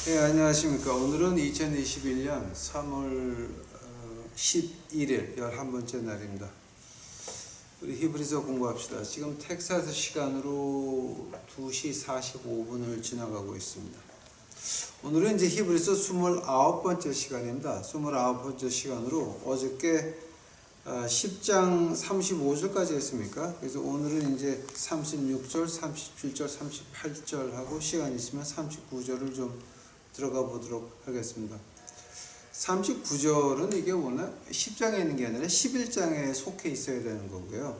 네, 안녕하십니까. 오늘은 2021년 3월 11일 11번째 날입니다. 우리 히브리서 공부합시다. 지금 텍사스 시간으로 2시 45분을 지나가고 있습니다. 오늘은 이제 히브리서 29번째 시간입니다. 29번째 시간으로 어저께 10장 35절까지 했습니까? 그래서 오늘은 이제 36절, 37절, 38절 하고 시간 있으면 39절을 좀 들어가 보도록 하겠습니다. 39절은 이게 워낙 10장에 있는 게 아니라 11장에 속해 있어야 되는 거고요.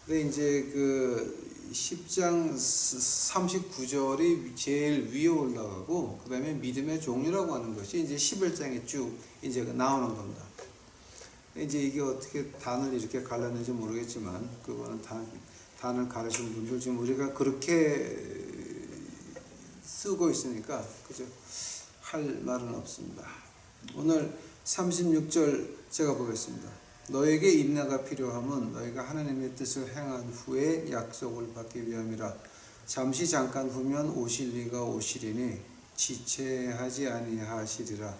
근데 이제 그 10장 39절이 제일 위에 올라가고, 그 다음에 믿음의 종류라고 하는 것이 이제 11장에 쭉 이제 나오는 겁니다. 이제 이게 어떻게 단을 이렇게 갈랐는지 모르겠지만, 그거는 단을 가르친 분들 지금 우리가 그렇게 쓰고 있으니까 그죠? 할 말은 없습니다. 오늘 36절 제가 보겠습니다. 너에게 인내가 필요함은 너희가 하나님의 뜻을 행한 후에 약속을 받기 위함이라. 잠시 잠깐 후면 오실 이가 오시리니 지체하지 아니하시리라.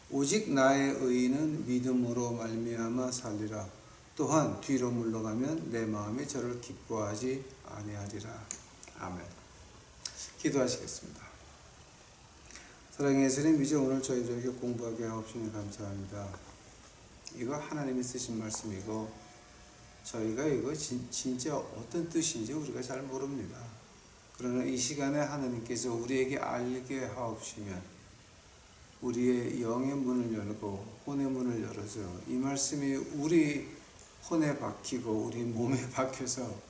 오직 나의 의인은 믿음으로 말미암아 살리라. 또한 뒤로 물러가면 내 마음이 저를 기뻐하지 아니하리라. 아멘. 기도하시겠습니다. 사랑의 예수님, 이제 오늘 저희들에게 공부하게 하옵시니 감사합니다. 이거 하나님이 쓰신 말씀이고 저희가 이거 진짜 어떤 뜻인지 우리가 잘 모릅니다. 그러나 이 시간에 하나님께서 우리에게 알게 하옵시면 우리의 영의 문을 열고 혼의 문을 열어서 이 말씀이 우리 혼에 박히고 우리 몸에 박혀서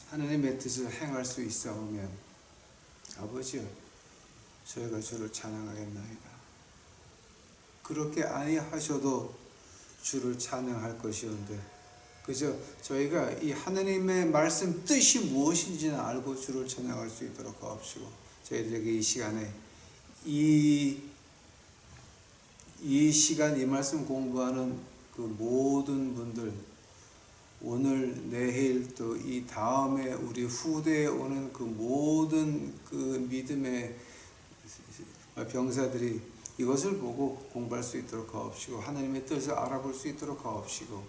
하나님의 뜻을 행할 수 있사오면 아버지여, 저희가 주를 찬양하겠나이다. 그렇게 아니하셔도 주를 찬양할 것이온데 그저 저희가 이 하나님의 말씀 뜻이 무엇인지는 알고 주를 찬양할 수 있도록 하옵시고, 저희들에게 이 시간에 이 시간 이 말씀 공부하는 그 모든 분들, 오늘 내일 또 이 다음에 우리 후대에 오는 그 모든 그 믿음의 병사들이 이것을 보고 공부할 수 있도록 하옵시고, 하나님의 뜻을 알아볼 수 있도록 하옵시고,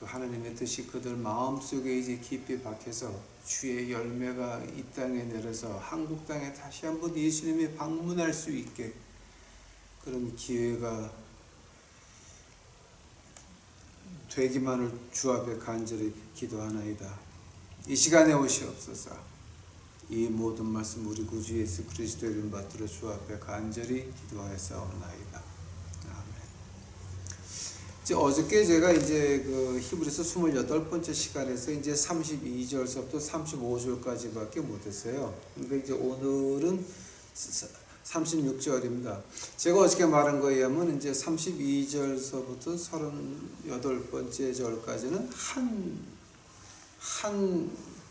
그 하나님의 뜻이 그들 마음속에 이제 깊이 박혀서 주의 열매가 이 땅에 내려서 한국 땅에 다시 한번 예수님이 방문할 수 있게 그런 기회가 되기만을 주 앞에 간절히 기도하나이다. 이 시간에 오시옵소서. 이 모든 말씀 우리 구주 예수 그리스도의 이름 받들어 주 앞에 간절히 기도하였사옵나이다. 아멘. 이제 어저께 제가 이제 그 히브리서 28번째 시간에서 이제 32절서부터 35절까지밖에 못했어요. 그러니까 이제 오늘은 36절입니다. 제가 어저께 말한 거에 의하면 이제 32절서부터 38번째 절까지는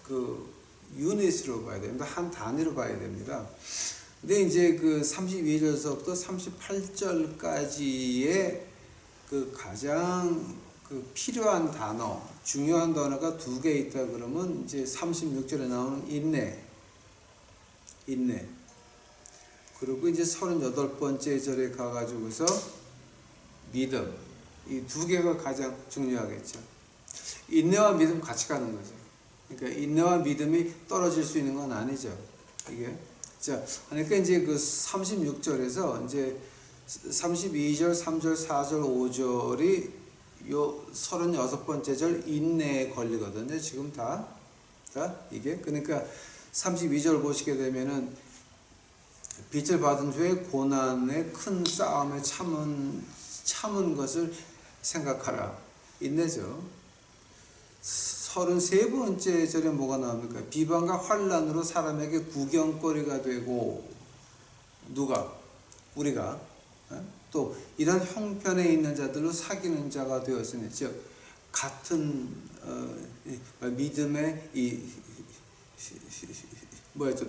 그 유닛으로 봐야 됩니다. 한 단위로 봐야 됩니다. 근데 이제 그 32절서부터 38절까지의 그 가장 그 필요한 단어, 중요한 단어가 두 개 있다 그러면 이제 36절에 나오는 인내. 그리고 이제 38번째 절에 가가지고서 믿음. 이 두 개가 가장 중요하겠죠. 인내와 믿음 같이 가는 거죠. 그러니까 인내와 믿음이 떨어질 수 있는 건 아니죠. 이게. 자, 그러니까 이제 그 36절에서 이제 32절, 3절, 4절, 5절이 요 36번째 절 인내에 걸리거든요. 지금 다 이게. 그러니까 32절 보시게 되면은 빛을 받은 후에 고난의 큰 싸움에 참은 것을 생각하라. 인내죠. 33번째 절에 뭐가 나옵니까? 비방과 환난으로 사람에게 구경거리가 되고, 누가? 우리가. 또 이런 형편에 있는 자들로 사귀는 자가 되었으니, 즉 같은 믿음의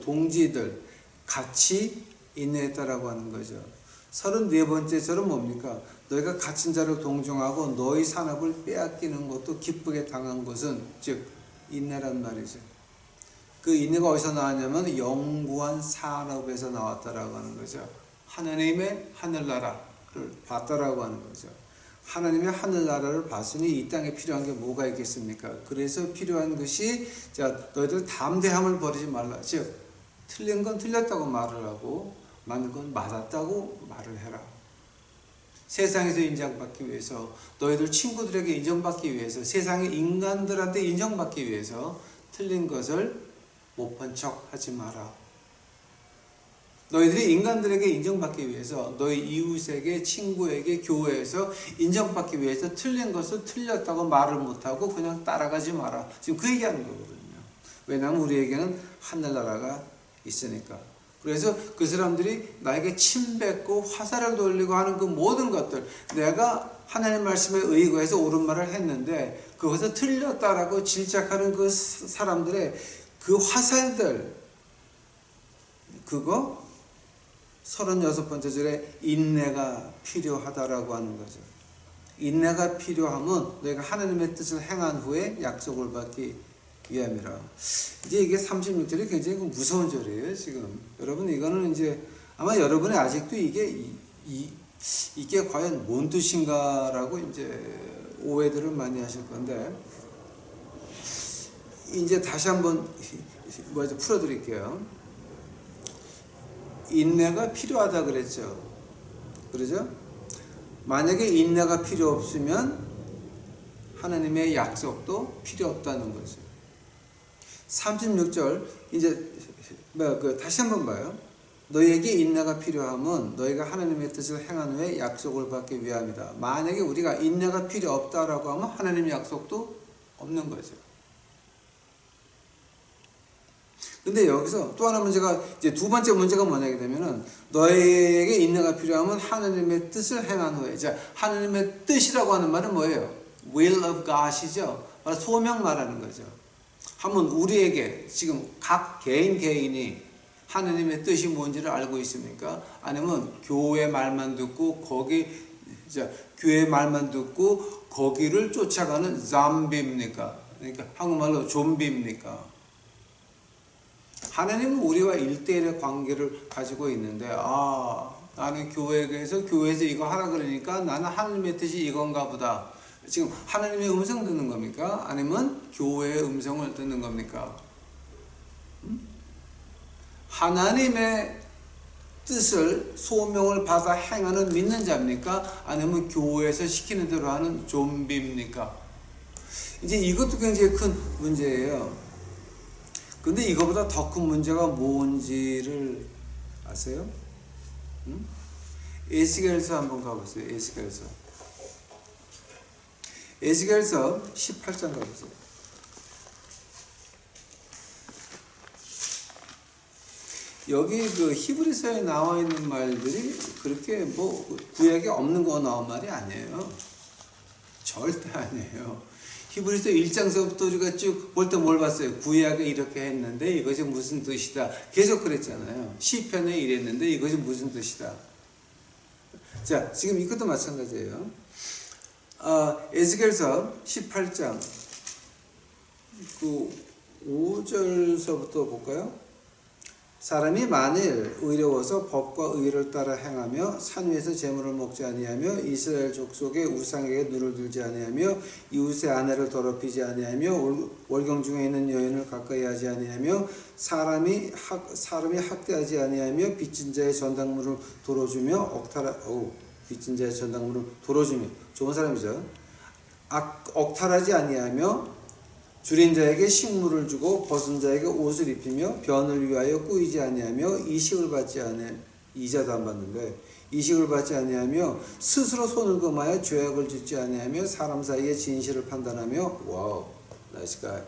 동지들 같이 인내했다라고 하는 거죠. 34번째 절은 뭡니까? 너희가 갇힌 자를 동정하고 너희 산업을 빼앗기는 것도 기쁘게 당한 것은 즉 인내란 말이죠. 그 인내가 어디서 나왔냐면 영구한 산업에서 나왔다라고 하는 거죠. 하나님의 하늘나라를 봤다라고 하는 거죠. 하나님의 하늘나라를 봤으니 이 땅에 필요한 게 뭐가 있겠습니까? 그래서 필요한 것이, 자, 너희들 담대함을 버리지 말라. 즉, 틀린 건 틀렸다고 말을 하고 맞는 건 맞았다고 말을 해라. 세상에서 인정받기 위해서, 너희들 친구들에게 인정받기 위해서, 세상의 인간들한테 인정받기 위해서 틀린 것을 못 본 척 하지 마라. 너희들이 인간들에게 인정받기 위해서, 너희 이웃에게, 친구에게, 교회에서 인정받기 위해서 틀린 것을 틀렸다고 말을 못하고 그냥 따라가지 마라. 지금 그 얘기하는 거거든요. 왜냐하면 우리에게는 하늘나라가 있으니까. 그래서 그 사람들이 나에게 침뱉고 화살을 돌리고 하는 그 모든 것들, 내가 하나님 말씀에 의거해서 옳은 말을 했는데 그것을 틀렸다라고 질책하는 그 사람들의 그 화살들, 그거 36번째 절에 인내가 필요하다라고 하는 거죠. 인내가 필요하면 너희가 하나님의 뜻을 행한 후에 약속을 받기 위함이라. 이제 이게 36절이 굉장히 무서운 절이에요, 지금. 여러분, 이거는 이제 아마 여러분이 아직도 이게 과연 뭔 뜻인가라고 이제 오해들을 많이 하실 건데, 이제 다시 한번 풀어드릴게요. 인내가 필요하다 그랬죠. 그러죠? 만약에 인내가 필요 없으면 하나님의 약속도 필요 없다는 거죠. 36절, 이제 다시 한번 봐요. 너희에게 인내가 필요하면 너희가 하나님의 뜻을 행한 후에 약속을 받기 위함이다. 만약에 우리가 인내가 필요 없다라고 하면 하나님의 약속도 없는 거죠. 근데 여기서 또 하나 문제가, 이제 두 번째 문제가 뭐냐게 되면은, 너에게 인내가 필요하면 하나님의 뜻을 행한 후에. 자, 하나님의 뜻이라고 하는 말은 뭐예요? will of God이죠. 소명 말하는 거죠. 한번 우리에게 지금 각 개인이 하나님의 뜻이 뭔지를 알고 있습니까? 아니면 교회 말만 듣고 교회 말만 듣고 거기를 쫓아가는 좀비입니까? 그러니까 한국말로 좀비입니까? 하나님은 우리와 1대1의 관계를 가지고 있는데, 나는 교회에서 이거 하라 그러니까 나는 하나님의 뜻이 이건가 보다. 지금 하나님의 음성 듣는 겁니까? 아니면 교회의 음성을 듣는 겁니까? 하나님의 뜻을, 소명을 받아 행하는 믿는 자입니까? 아니면 교회에서 시키는 대로 하는 좀비입니까? 이제 이것도 굉장히 큰 문제예요. 근데 이거보다 더 큰 문제가 뭔지를 아세요? 에스겔서 한번 가보세요. 에스겔서 18장 가보세요. 여기 그 히브리서에 나와 있는 말들이 그렇게 구약에 없는 거 나온 말이 아니에요. 절대 아니에요. 히브리서 1장서부터 우리가 쭉 볼 때 뭘 봤어요? 구약에 이렇게 했는데 이것이 무슨 뜻이다. 계속 그랬잖아요. 시편에 이랬는데 이것이 무슨 뜻이다. 자, 지금 이것도 마찬가지예요. 에스겔서 18장 5절서부터 볼까요? 사람이 만일 의로워서 법과 의를 따라 행하며 산 위에서 제물을 먹지 아니하며 이스라엘 족속의 우상에게 눈을 들지 아니하며 이웃의 아내를 더럽히지 아니하며 월경 중에 있는 여인을 가까이 하지 아니하며 사람이 학대하지 아니하며 빚진 자의 전당물을 돌어주며 빚진 자의 전당물을 돌어주며, 좋은 사람이죠. 억탈하지 아니하며 줄인 자에게 식물을 주고 벗은 자에게 옷을 입히며 변을 위하여 꾸이지 아니하며 이식을 받지 아니하며, 이자도 안 받는데 이식을 받지 아니하며 스스로 손을 금하여 죄악을 짓지 아니하며 사람 사이에 진실을 판단하며, 와우, 나이스 가이.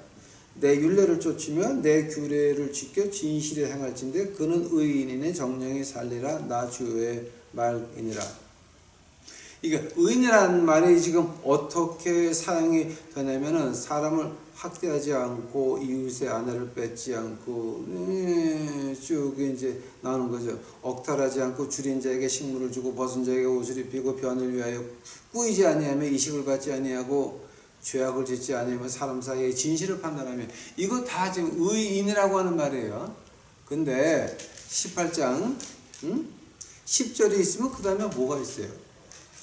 내 율례를 쫓으며 내 규례를 지켜 진실에 행할진대 그는 의인이네 정령이 살리라 나 주의 말이니라. 이게 의인이라는 말이 지금 어떻게 사용이 되냐면은, 사람을 학대하지 않고 이웃의 아내를 뺏지 않고 쭉 이제 나오는 거죠. 억탈하지 않고 줄인 자에게 식물을 주고 벗은 자에게 옷을 입히고 변을 위하여 꾸이지 아니하며 이식을 받지 아니하고 죄악을 짓지 않으면 사람 사이의 진실을 판단하며. 이거 다 지금 의인이라고 하는 말이에요. 근데 18장 10절이 있으면 그 다음에 뭐가 있어요?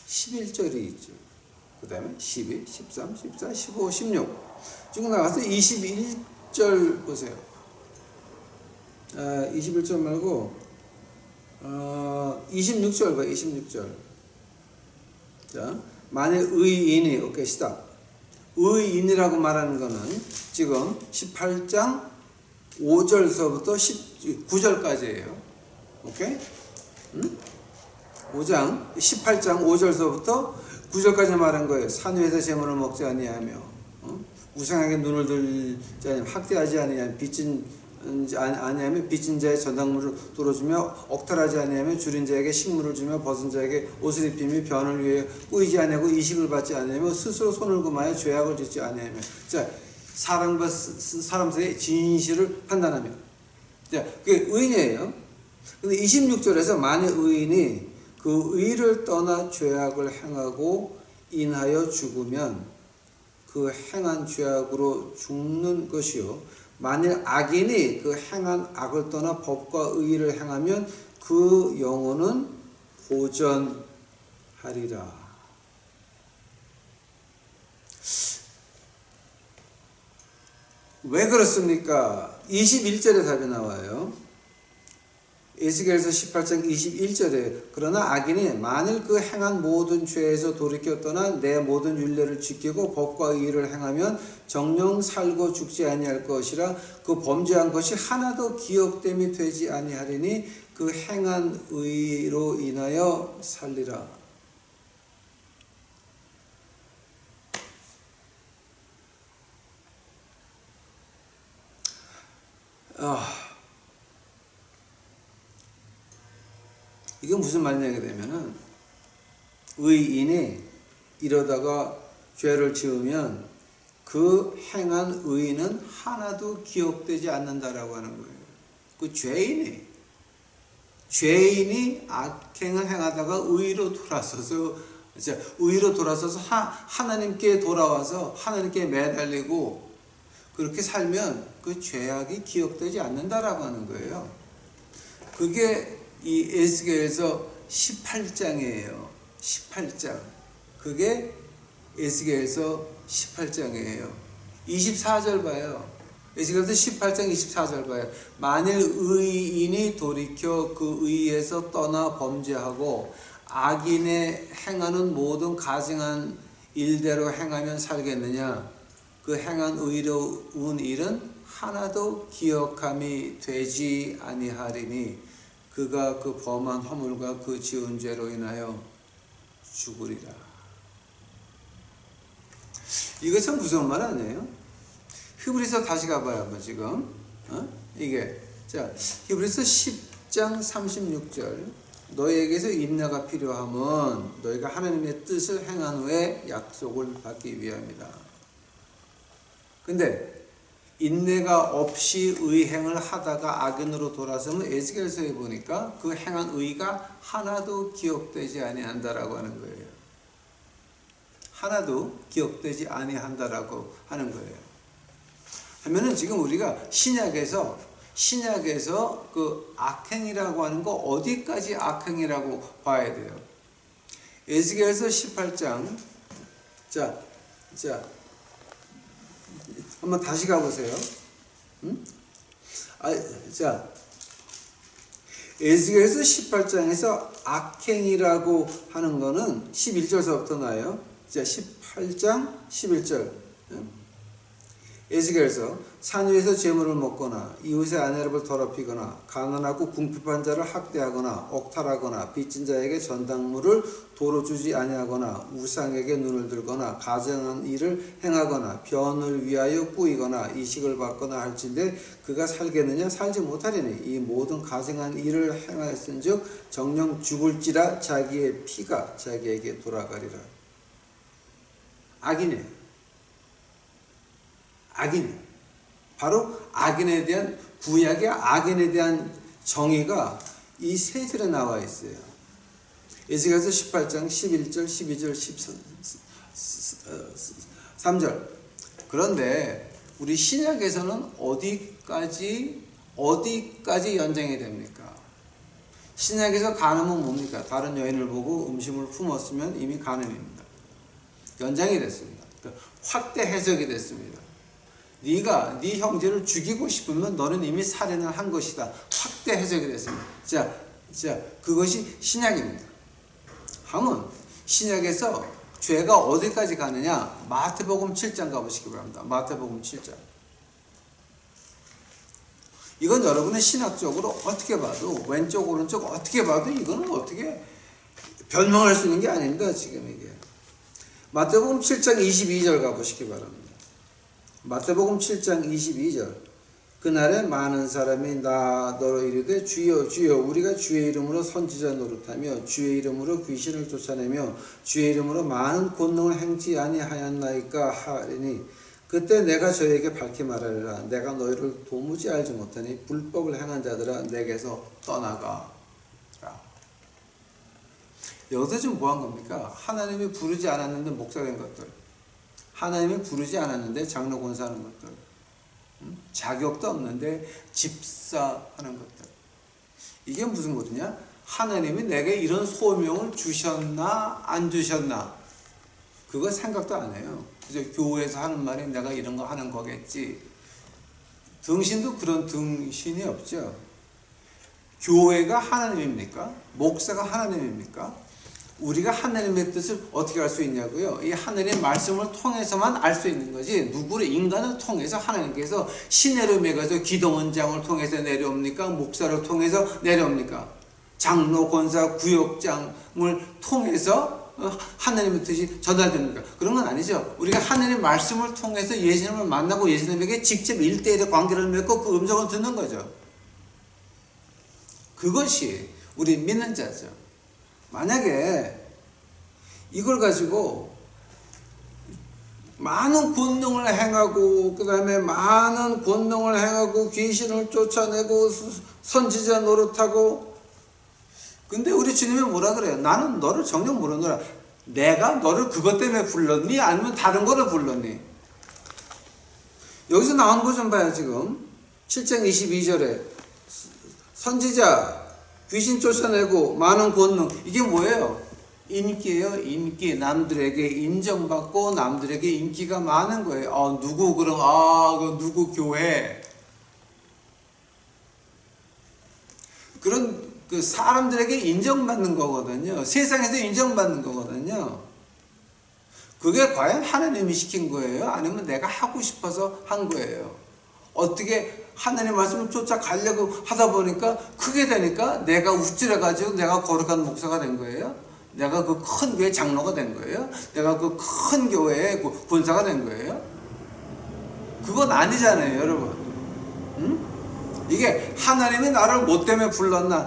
11절이 있죠. 그 다음에 12, 13, 14, 15, 16 쭉 나가서 21절 보세요. 21절 말고 26절 봐. 26절. 자, 만일 의인이, 오케이, 스탑. 의인이라고 말하는 거는 지금 18장 5절서부터 19절까지예요. 오케이? 18장 5절서부터 9절까지 말한 거예요. 산 위에서 재물을 먹지 아니하며, 우상에게 눈을 들지 아니하며, 학대하지 아니하며, 아니하며, 빚진 자의 전당물을 돌어주며, 억탈하지 아니하며, 줄인 자에게 식물을 주며, 벗은 자에게 옷을 입히며, 변을 위해 꾸이지 아니하고, 이식을 받지 아니하며, 스스로 손을 금하여 죄악을 짓지 아니하며. 자, 사람과 사람 사이의 진실을 판단하며. 자, 그게 의인이에요. 근데 26절에서 만일 의인이 그 의를 떠나 죄악을 행하고 인하여 죽으면 그 행한 죄악으로 죽는 것이요. 만일 악인이 그 행한 악을 떠나 법과 의를 행하면 그 영혼은 보전하리라. 왜 그렇습니까? 21절에 답이 나와요. 에스겔서 18장 21절에 그러나 악인이 만일 그 행한 모든 죄에서 돌이켜 떠나 내 모든 율례를 지키고 법과 의를 행하면 정녕 살고 죽지 아니할 것이라. 그 범죄한 것이 하나도 기억됨이 되지 아니하리니 그 행한 의로 인하여 살리라. 이게 무슨 말이냐 되면은 의인이 이러다가 죄를 지으면 그 행한 의인은 하나도 기억되지 않는다라고 하는 거예요. 그 죄인이 악행을 행하다가 의로 돌아서서 하나님께 돌아와서 하나님께 매달리고 그렇게 살면 그 죄악이 기억되지 않는다라고 하는 거예요. 그게 이 에스겔서 18장이에요. 18장. 그게 에스겔서 18장이에요. 24절 봐요. 에스겔서 18장 24절 봐요. 만일 의인이 돌이켜 그 의에서 떠나 범죄하고 악인의 행하는 모든 가증한 일대로 행하면 살겠느냐? 그 행한 의로운 일은 하나도 기억함이 되지 아니하리니 그가 그 범한 허물과 그 지은 죄로 인하여 죽으리라. 이것은 무서운 말 아니에요? 히브리서 다시 가봐요. 지금 이게 자 히브리서 10장 36절 너희에게서 인내가 필요함은 너희가 하나님의 뜻을 행한 후에 약속을 받기 위함이다. 근데 인내가 없이 의행을 하다가 악인으로 돌아서면 에스겔서에 보니까 그 행한 의가 하나도 기억되지 아니한다라고 하는 거예요. 하나도 기억되지 아니한다라고 하는 거예요. 하면은 지금 우리가 신약에서 그 악행이라고 하는 거 어디까지 악행이라고 봐야 돼요? 에스겔서 18장 자 한번 다시 가보세요. 자, 에스겔서 18장에서 악행이라고 하는 거는 11절서부터 나요. 자, 18장 11절. 에스겔서 산 위에서 재물을 먹거나 이웃의 아내를 더럽히거나 가난하고 궁핍한 자를 학대하거나 억탈하거나 빚진 자에게 전당물을 도로 주지 아니하거나 우상에게 눈을 들거나 가증한 일을 행하거나 변을 위하여 꾸이거나 이식을 받거나 할진대 그가 살겠느냐? 살지 못하리니 이 모든 가증한 일을 행하였은즉 정녕 죽을지라 자기의 피가 자기에게 돌아가리라. 악인이에요. 악인. 바로 악인에 대한 구약의 악인에 대한 정의가 이 세 절에 나와 있어요. 에스겔서 18장 11절, 12절, 3절. 그런데 우리 신약에서는 어디까지 연장이 됩니까? 신약에서 간음은 뭡니까? 다른 여인을 보고 음식을 품었으면 이미 간음입니다. 연장이 됐습니다. 그러니까 확대 해석이 됐습니다. 네가 네 형제를 죽이고 싶으면 너는 이미 살인을 한 것이다. 확대 해석이 됐습니다. 자, 그것이 신약입니다. 하면 신약에서 죄가 어디까지 가느냐? 마태복음 7장 가보시기 바랍니다. 마태복음 7장. 이건 여러분의 신학적으로 어떻게 봐도 왼쪽 오른쪽 어떻게 봐도 이거는 어떻게 변명할 수 있는 게 아닙니다. 지금 이게. 마태복음 7장 22절 가보시기 바랍니다. 마태복음 7장 22절. 그날에 많은 사람이 너로 이르되 주여 주여 우리가 주의 이름으로 선지자 노릇하며 주의 이름으로 귀신을 쫓아내며 주의 이름으로 많은 권능을 행치 아니하였나이까 하리니 그때 내가 저에게 밝히 말하리라. 내가 너희를 도무지 알지 못하니 불법을 행한 자들아 내게서 떠나가. 여기서 지금 뭐 한 겁니까? 하나님이 부르지 않았는데 목사된 것들, 하나님이 부르지 않았는데 장로 권사하는 것들, 자격도 없는데 집사하는 것들. 이게 무슨 거냐? 하나님이 내게 이런 소명을 주셨나 안 주셨나 그거 생각도 안 해요. 그저 교회에서 하는 말이 내가 이런 거 하는 거겠지. 등신도 그런 등신이 없죠. 교회가 하나님입니까? 목사가 하나님입니까? 우리가 하나님의 뜻을 어떻게 알 수 있냐고요? 이 하늘의 말씀을 통해서만 알 수 있는 거지, 누구를 인간을 통해서 하나님께서 시내로 매가서 기도원장을 통해서 내려옵니까? 목사를 통해서 내려옵니까? 장로, 권사, 구역장을 통해서 하나님의 뜻이 전달됩니까? 그런 건 아니죠. 우리가 하나님의 말씀을 통해서 예수님을 만나고 예수님에게 직접 1대1의 관계를 맺고 그 음성을 듣는 거죠. 그것이 우리 믿는 자죠. 만약에 이걸 가지고 많은 권능을 행하고 그 다음에 많은 권능을 행하고 귀신을 쫓아내고 선지자 노릇하고, 근데 우리 주님이 뭐라 그래요? 나는 너를 정녕 모르노라. 내가 너를 그것 때문에 불렀니? 아니면 다른 거를 불렀니? 여기서 나오는 거 좀 봐요. 지금 7장 22절에 선지자, 귀신 쫓아내고 많은 권능, 이게 뭐예요? 인기예요. 인기. 남들에게 인정받고 남들에게 인기가 많은 거예요. 누구 그럼 누구 교회, 그런 그 사람들에게 인정받는 거거든요. 세상에서 인정받는 거거든요. 그게 과연 하나님이 시킨 거예요? 아니면 내가 하고 싶어서 한 거예요? 어떻게 하나님 말씀을 쫓아가려고 하다 보니까 크게 되니까 내가 우쭐해가지고 내가 거룩한 목사가 된 거예요? 내가 그 큰 교회 장로가 된 거예요? 내가 그 큰 교회의 권사가 된 거예요? 그건 아니잖아요, 여러분. 응? 이게 하나님이 나를 뭐 때문에 불렀나?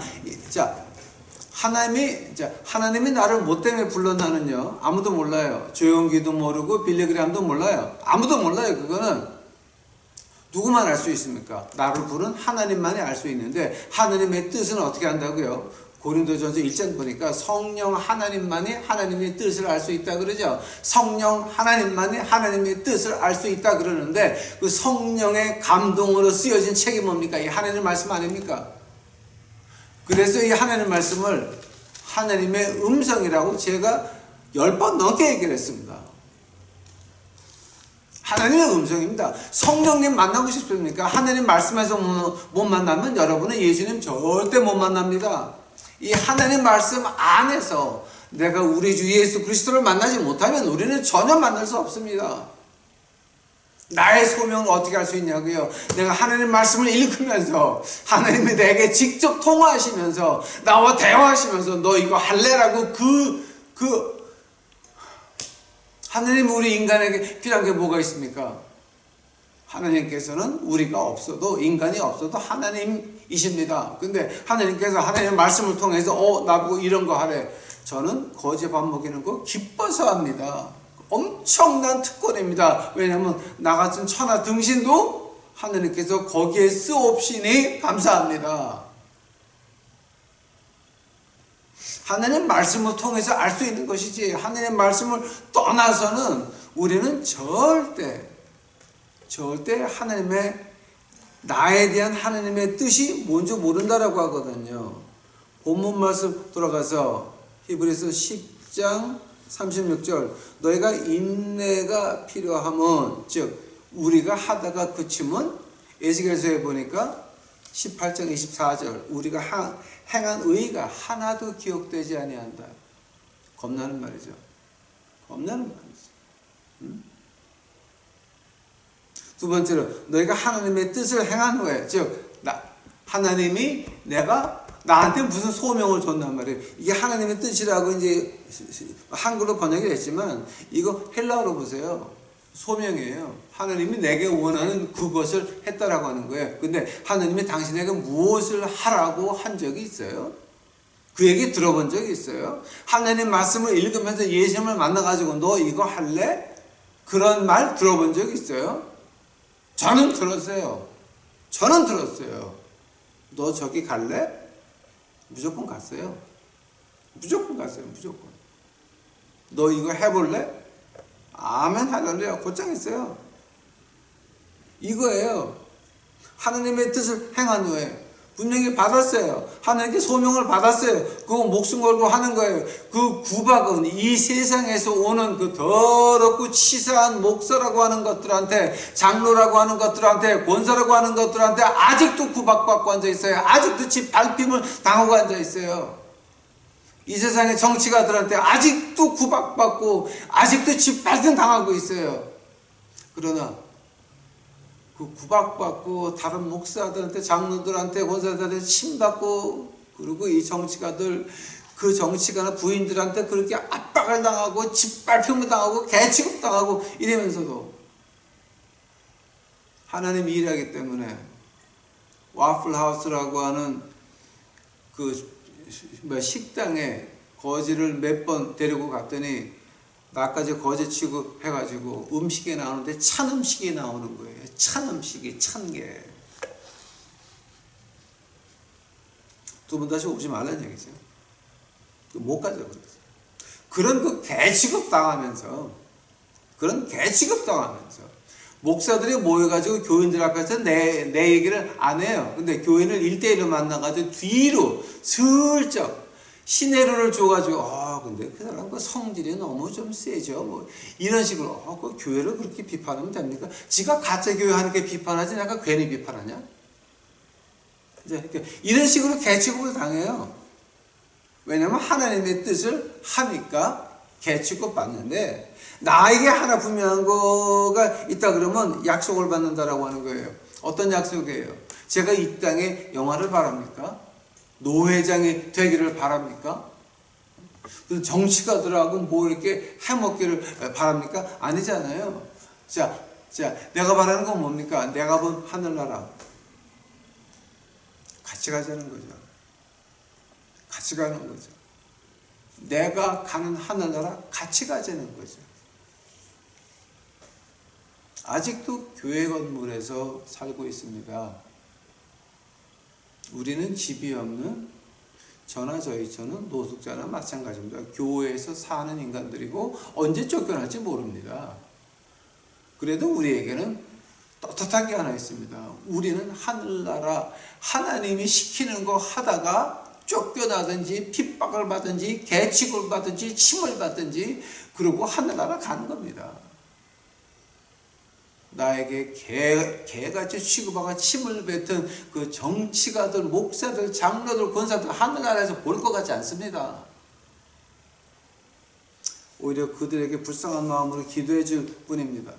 하나님이 나를 뭐 때문에 불렀나는요, 아무도 몰라요. 조용기도 모르고 빌리그램도 몰라요. 아무도 몰라요. 그거는 누구만 알 수 있습니까? 나를 부른 하나님만이 알 수 있는데, 하나님의 뜻은 어떻게 한다고요? 고린도전서 1장 보니까 성령 하나님만이 하나님의 뜻을 알 수 있다 그러죠. 성령 하나님만이 하나님의 뜻을 알 수 있다 그러는데, 그 성령의 감동으로 쓰여진 책이 뭡니까? 이 하나님의 말씀 아닙니까? 그래서 이 하나님의 말씀을 하나님의 음성이라고 제가 10번 넘게 얘기를 했습니다. 하나님의 음성입니다. 성령님 만나고 싶습니까? 하나님 말씀에서 못 만나면 여러분은 예수님 절대 못 만납니다. 이 하나님 말씀 안에서 내가 우리 주 예수 그리스도를 만나지 못하면 우리는 전혀 만날 수 없습니다. 나의 소명을 어떻게 할 수 있냐고요? 내가 하나님 말씀을 읽으면서 하나님이 내게 직접 통화하시면서 나와 대화하시면서 너 이거 할래라고 하나님 우리 인간에게 필요한 게 뭐가 있습니까? 하나님께서는 우리가 없어도, 인간이 없어도 하나님이십니다. 근데 하나님께서 하나님의 말씀을 통해서 나보고 이런 거 하래. 저는 거지 밥 먹이는 거 기뻐서 합니다. 엄청난 특권입니다. 왜냐하면 나 같은 천하 등신도 하나님께서 거기에 쓰옵시니 감사합니다. 하나님 말씀을 통해서 알 수 있는 것이지, 하나님 말씀을 떠나서는 우리는 절대 하나님의 나에 대한 하나님의 뜻이 뭔지 모른다라고 하거든요. 본문 말씀 돌아가서 히브리서 10장 36절 너희가 인내가 필요하면 즉 우리가 하다가 그치면 에스겔서에 보니까 18장 24절 우리가 행한 의가 하나도 기억되지 아니한다. 겁나는 말이죠. 겁나는 말이죠. 두 번째로 너희가 하나님의 뜻을 행한 후에 즉 하나님이 내가 나한테 무슨 소명을 줬단 말이에요. 이게 하나님의 뜻이라고 이제 한글로 번역이 됐지만 이거 헬라어로 보세요. 소명이에요. 하나님이 내게 원하는 그것을 했다라고 하는 거예요. 근데 하나님이 당신에게 무엇을 하라고 한 적이 있어요? 그 얘기 들어본 적이 있어요? 하나님 말씀을 읽으면서 예수님을 만나가지고 너 이거 할래? 그런 말 들어본 적이 있어요? 저는 들었어요. 너 저기 갈래? 무조건 갔어요. 무조건. 너 이거 해볼래? 아멘 할렐루야. 곧장 했어요. 이거예요. 하나님의 뜻을 행한 후에 분명히 받았어요. 하나님께 소명을 받았어요. 그거 목숨 걸고 하는 거예요. 그 구박은 이 세상에서 오는 그 더럽고 치사한 목사라고 하는 것들한테, 장로라고 하는 것들한테, 권사라고 하는 것들한테 아직도 구박받고 앉아 있어요. 아직도 짓밟힘을 당하고 앉아 있어요. 이 세상의 정치가들한테 아직도 구박받고 아직도 짓밟힘 당하고 있어요. 그러나 그 구박받고 다른 목사들한테, 장로들한테, 권사들한테 침받고, 그리고 이 정치가들, 그 정치가나 부인들한테 그렇게 압박을 당하고 짓밟힘을 당하고 개취급 당하고 이러면서도 하나님이 일하기 때문에 와플하우스라고 하는 그 식당에 거지를 몇 번 데리고 갔더니 나까지 거지 취급해가지고 음식이 나오는데 찬 음식이 나오는 거예요. 찬 음식이 찬 게. 두 번 다시 오지 말라는 얘기죠. 못 가죠. 그런 그 개취급 당하면서 목사들이 모여가지고 교인들 앞에서 내 얘기를 안 해요. 근데 교인을 1대1로 만나가지고 뒤로 슬쩍 시내로를 줘가지고 근데 그 사람 그 성질이 너무 좀 세죠. 뭐 이런 식으로 그 교회를 그렇게 비판하면 됩니까? 지가 가짜 교회 하는 게 비판하지 내가 괜히 비판하냐? 이제 이런 식으로 개취급을 당해요. 왜냐하면 하나님의 뜻을 하니까 개취급 받는데 나에게 하나 분명한 거가 있다 그러면 약속을 받는다라고 하는 거예요. 어떤 약속이에요? 제가 이 땅에 영화를 바랍니까? 노회장이 되기를 바랍니까? 정치가들하고 뭐 이렇게 해먹기를 바랍니까? 아니잖아요. 자, 내가 바라는 건 뭡니까? 내가 본 하늘나라. 같이 가자는 거죠. 같이 가는 거죠. 내가 가는 하늘나라 같이 가자는 거죠. 아직도 교회 건물에서 살고 있습니다. 우리는 집이 없는 저나 저희처럼 노숙자나 마찬가지입니다. 교회에서 사는 인간들이고 언제 쫓겨날지 모릅니다. 그래도 우리에게는 떳떳한 게 하나 있습니다. 우리는 하늘나라 하나님이 시키는 거 하다가 쫓겨나든지 핍박을 받든지 개취급을 받든지 침을 받든지 그러고 하늘나라 가는 겁니다. 나에게 개같이 취급하고 침을 뱉은 그 정치가들, 목사들, 장로들, 권사들 하늘나라에서 볼 것 같지 않습니다. 오히려 그들에게 불쌍한 마음으로 기도해 줄 뿐입니다.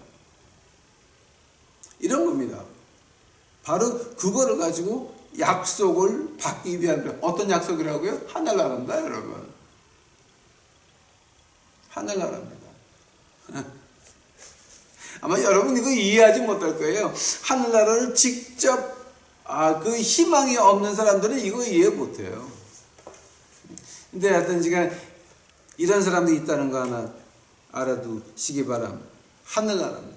이런 겁니다. 바로 그거를 가지고 약속을 받기 위한 어떤 약속이라고요? 하늘나라입니다, 여러분. 하늘나라입니다. 아마 여러분 이거 이해하지 못할 거예요. 하늘나라를 직접 그 희망이 없는 사람들은 이거 이해 못해요. 근데 하여튼 지금 이런 사람들이 있다는 거 하나 알아두시기 바랍니다. 하늘나라입니다.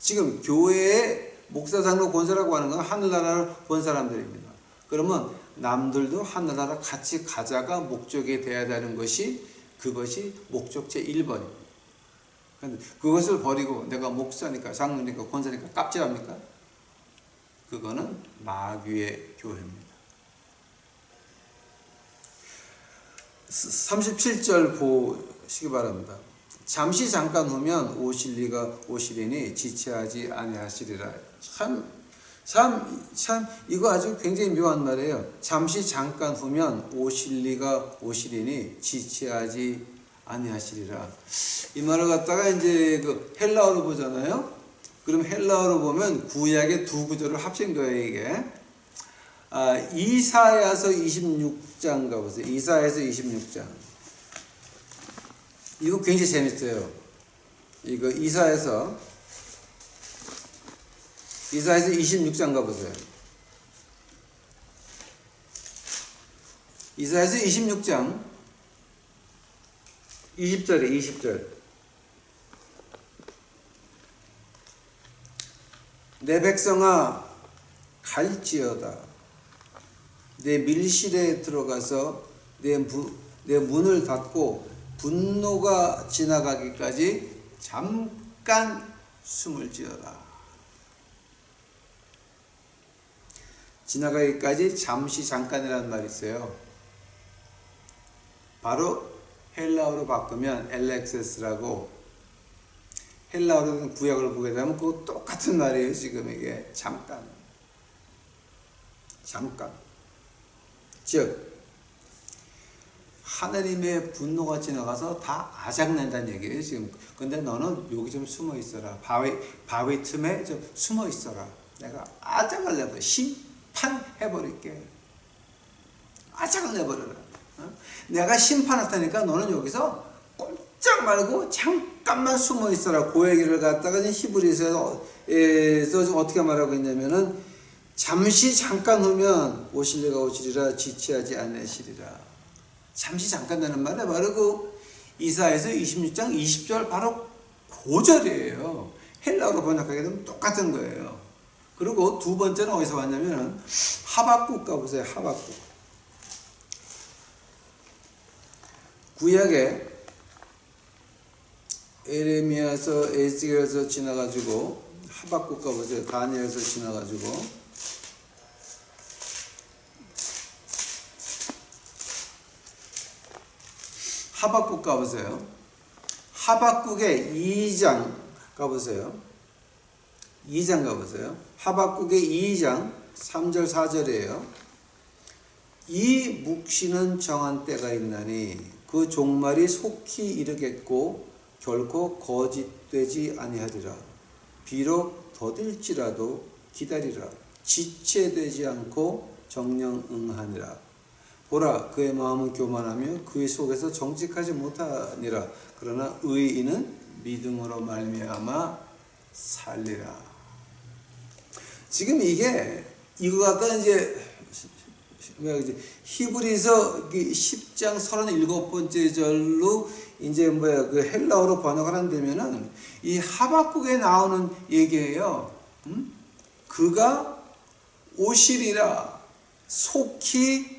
지금 교회에 목사, 장로, 권사라고 하는 건 하늘나라를 본 사람들입니다. 그러면 남들도 하늘나라 같이 가자가 목적이 되어야 되는 것이 그것이 목적 제1번입니다. 근데 그것을 버리고 내가 목사니까 장로니까 권사니까 깝질합니까? 그거는 마귀의 교회입니다. 37절 보시기 바랍니다. 잠시 잠깐 후면 오실 리가 오시리니 지체하지 아니하시리라. 참 이거 아주 굉장히 묘한 말이에요. 잠시 잠깐 후면 오실 리가 오시리니 지체하지 아니하시리라. 이 말을 갖다가 이제 그 헬라어로 보잖아요. 그럼 헬라어로 보면 구약의 두 구절을 합친 거예요, 이게. 이사야서 26장 가보세요. 이사야서 26장. 이거 굉장히 재밌어요. 이거 이사야서 26장 가보세요. 이사야서 26장 20절에 20절. 내 백성아 갈지어다. 내 밀실에 들어가서 내 문을 닫고 분노가 지나가기까지 잠깐 숨을 지어라. 지나가기까지 잠시 잠깐이라는 말이 있어요. 바로 헬라어로 바꾸면 엘렉세스라고, 헬라어로는 구약을 보게 되면 그거 똑같은 말이에요. 지금 이게 잠깐. 즉 하나님의 분노가 지나가서 다 아작낸다는 얘기예요 지금. 근데 너는 여기 좀 숨어 있어라. 바위 틈에 좀 숨어 있어라. 내가 아작을 내버려. 심판해버릴게. 아작을 내버려라. 내가 심판할 테니까 너는 여기서 꼼짝 말고 잠깐만 숨어 있어라. 그 얘기를 갖다가 히브리서에서 어떻게 말하고 있냐면은 잠시 잠깐 후면 오실 리가 오시리라 지체하지 않으시리라. 잠시 잠깐 되는 말에 바로 그 이사야서 26장 20절 바로 그 절이에요. 헬라어로 번역하게 되면 똑같은 거예요. 그리고 두 번째는 어디서 왔냐면 하박국 가보세요. 하박국. 구약에 에레미야서 에스겔에서 지나가지고 하박국 가보세요. 다니엘에서 지나가지고 하박국 가보세요. 하박국의 2장 가보세요. 2장 가보세요. 하박국의 2장 3절 4절이에요. 이 묵시는 정한 때가 있나니 그 종말이 속히 이르겠고 결코 거짓되지 아니하리라. 비록 더딜지라도 기다리라. 지체되지 않고 정령 응하니라. 보라, 그의 마음은 교만하며 그의 속에서 정직하지 못하니라. 그러나 의인은 믿음으로 말미암아 살리라. 지금 이거 갖다 이제 히브리서 10장 37번째 절로 이제 그 헬라어로 번역을 한다면은 이 하박국에 나오는 얘기예요. 그가 오시리라. 속히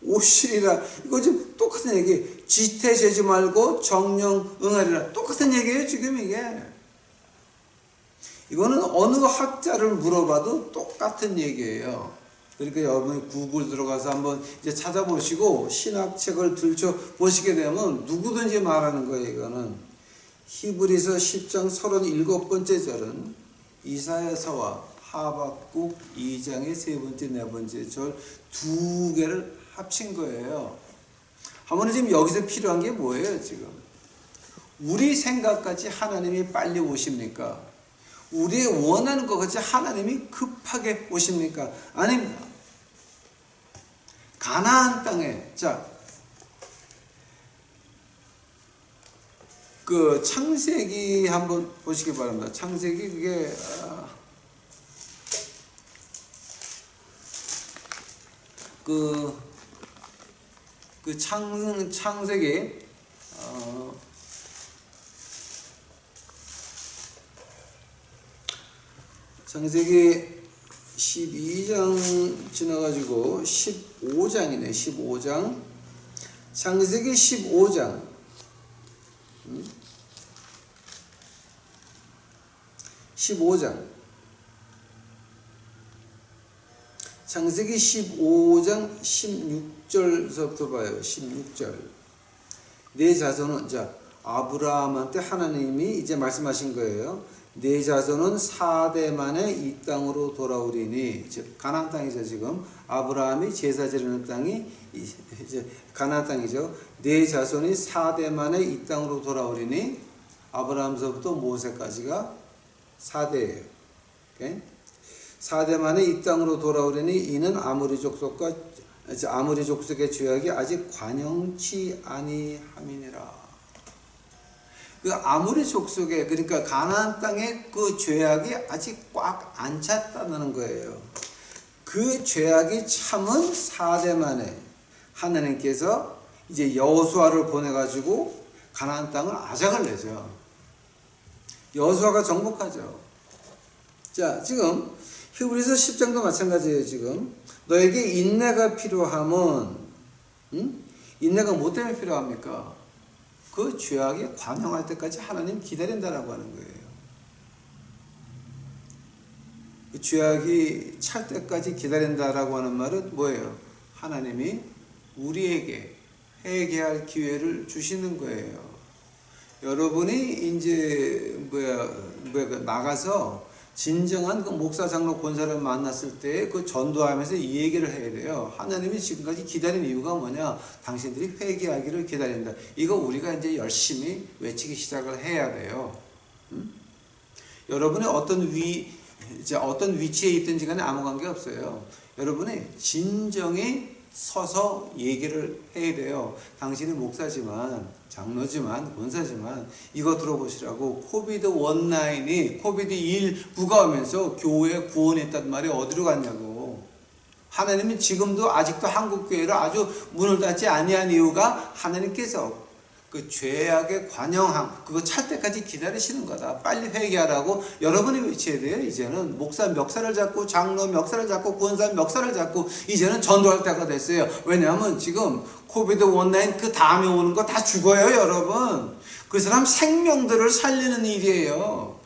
오시리라. 이거 지금 똑같은 얘기. 지태되지 말고 정령 응하리라. 똑같은 얘기예요 지금 이게. 이거는 어느 학자를 물어봐도 똑같은 얘기예요. 그러니까 여러분이 구글 들어가서 한번 이제 찾아보시고 신학책을 들춰 보시게 되면 누구든지 말하는 거예요. 이거는 히브리서 10장 37번째 절은 이사야서와 하박국 2장의 세 번째 네 번째 절 두 개를 합친 거예요. 하모는 지금 여기서 필요한 게 뭐예요? 지금 우리 생각같이 하나님이 빨리 오십니까? 우리의 원하는 것 같이 하나님이 급하게 오십니까? 아닙니다. 가나안 땅에 그 창세기 한번 보시기 바랍니다. 창세기 그게 창세기 창세기 12장 지나가지고 15장이네. 15장 창세기 15장 15장. 창세기 15장 16절서부터 봐요. 16절. 내 자손은, 자, 아브라함한테 하나님이 이제 말씀하신 거예요. 내 자손은 4대 만에 이 땅으로 돌아오리니, 즉 가나안 땅이죠. 지금 아브라함이 제사 지르는 땅이 이제 가나안 땅이죠. 내 자손이 4대 만에 이 땅으로 돌아오리니, 아브라함서부터 모세까지가 4대예요. 오케이? 4대 만에 이 땅으로 돌아오리니 이는 아모리 족속의 죄악이 아직 관영치 아니함이니라. 그 아모리 족속의, 그러니까 가나안 땅의 그 죄악이 아직 꽉 안 찼다는 거예요. 그 죄악이 참은 4대 만에 하나님께서 이제 여호수아를 보내가지고 가나안 땅을 아작을 내죠. 여호수아가 정복하죠. 자, 지금 히브리서 10장도 마찬가지예요. 지금 너에게 인내가 필요함은, 인내가 뭐 때문에 필요합니까? 그 죄악이 관영할 때까지 하나님 기다린다라고 하는 거예요. 그 죄악이 찰 때까지 기다린다라고 하는 말은 뭐예요? 하나님이 우리에게 회개할 기회를 주시는 거예요. 여러분이 이제 나가서 진정한 그 목사, 장로, 권사를 만났을 때 그 전도하면서 이 얘기를 해야 돼요. 하나님이 지금까지 기다린 이유가 뭐냐? 당신들이 회개하기를 기다린다. 이거 우리가 이제 열심히 외치기 시작을 해야 돼요. 여러분이 어떤 위치에 있든지 간에 아무 관계 없어요. 여러분이 진정히 서서 얘기를 해야 돼요. 당신이 목사지만, 장로지만, 권사지만 이거 들어보시라고. 코비드-19이 코비드-19가 오면서 교회에 구원이 있단 말이 어디로 갔냐고. 하나님이 지금도 아직도 한국교회를 아주 문을 닫지 아니한 이유가 하나님께서 그 죄악의 관영함, 그거 찰 때까지 기다리시는 거다. 빨리 회개하라고 여러분이 외쳐야 돼요. 이제는 목사 멱살을 잡고, 장로 멱살을 잡고, 권사 멱살을 잡고 이제는 전도할 때가 됐어요. 왜냐하면 지금 코비드-19 그 다음에 오는 거 다 죽어요. 여러분, 그 사람 생명들을 살리는 일이에요.